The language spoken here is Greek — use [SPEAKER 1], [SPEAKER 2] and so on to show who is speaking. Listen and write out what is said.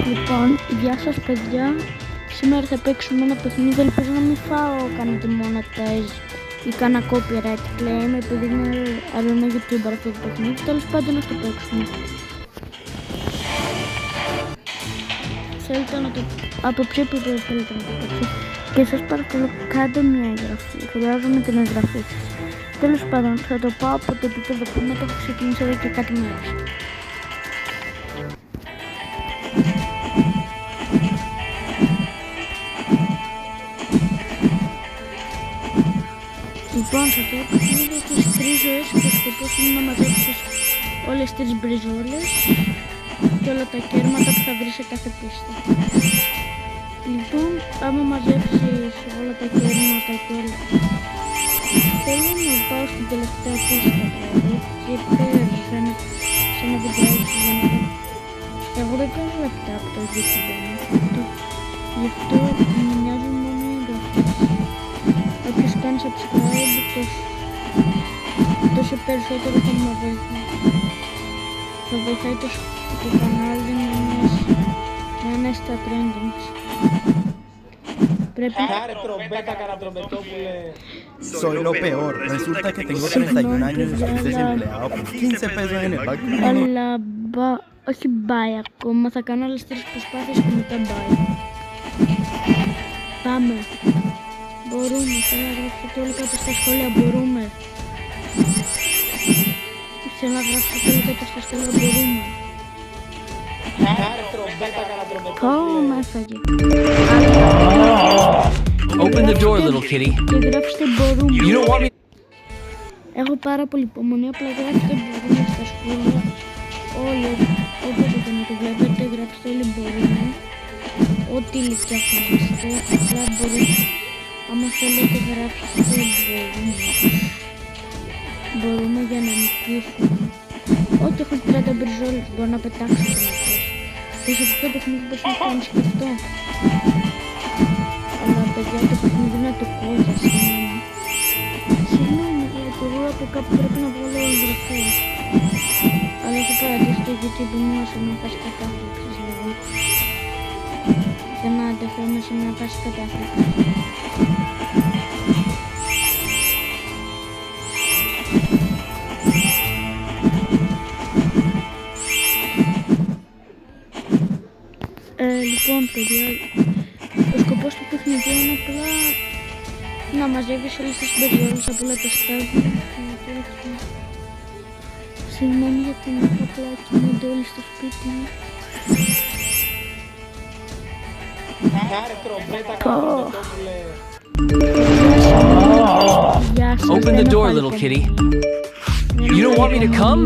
[SPEAKER 1] Λοιπόν, γεια σας παιδιά. Σήμερα θα παίξουμε ένα παιχνίδι, ελπίζω να μην φάω κανένα monetize ή κανένα copyright claim, επειδή είναι άλλο ένα YouTuber αυτό το παιχνίδι. Τέλος πάντων να το παίξουμε. Θέλετε να το... από ποιο επίπεδο θέλετε να το παίξω. Και σας παρακαλώ κάντε μια εγγραφή, χρειάζομαι την εγγραφή σας. Τέλος πάντων θα το πάω από το επίπεδο που με το έχω ξεκινήσει εδώ και κάτι μέρες. Λοιπόν, σε αυτό το παιχνίδι έχεις 3 ζωές και ο σκοπός είναι να μαζέψεις όλες τις μπριζόλες και όλα τα κέρματα που θα βρεις σε κάθε πίστα. Λοιπόν, άμα μαζέψεις όλα τα κέρματα και όλα, θέλω να πάω στην τελευταία πίστα δηλαδή και πέρα σε ένα βιντεάκι για να δω. Εγώ δεν κάνω λεπτά από το YouTube, γι' αυτό με νοιάζουν μόνο οι εγγραφές. Όποιος κάνει subscribe τόσο περισσότερο θα με βοηθάει. Θα βοηθάει το κανάλι να είναι στα trendings. Πρέπει...
[SPEAKER 2] Soy lo peor. Resulta que tengo 31 años y estoy desempleado con 15 pesos en el banco.
[SPEAKER 1] Αλλά όχι bye ακόμα, θα κάνω άλλες 3 προσπάθειες και μετά bye. Πάμε. Μπορούμε, θέλω να γράψετε όλοι κάτω στα σχόλια, μπορούμε. Θέλω να γράψετε όλοι κάτω στα σχόλια, μπορούμε. Πω, με έφαγε.
[SPEAKER 3] Open the door, little kitty.
[SPEAKER 1] Και γράψτε μπορούμε.
[SPEAKER 3] You don't want me.
[SPEAKER 1] Έχω πάρα πολύ υπομονή, απλά γράψτε μπορούμε στα σχόλια. Όλοι, όποτε και να το βλέπετε, γράψτε όλοι μπορούμε. Ό,τι ηλικία θέλετε, απλά μπορούμε. Άμα θέλετε γράψτε μπορούμε για να νικήσουμε. Ό,τι έχω 30 μπριζόλες μπορώ να πετάξω την αρχή. Και σε αυτό το παιχνίδι μπορείς να κάνεις και αυτό. Αλλά παιδιά το παιχνίδι είναι το κόζα σήμερα. Συγγνώμη, γιατί εγώ από κάπου πρέπει να βγάλω εγγραφές. Αλλά έχω παρατήσει το YouTube μου όσο να φάσει κατάθλιψης λίγο. Για να αντεχώ μέσα να φάσει κατάθλιψης. Λοιπόν παιδιά, ο σκοπός του παιχνιδιού είναι απλά να μαζεύεις όλες τις μπριζόλες από όλα τα στάδια. Συγγνώμη για την απλά κοιμούνται όλοι στο σπίτι μου.
[SPEAKER 3] Open the door, little kitty. You don't want me to come?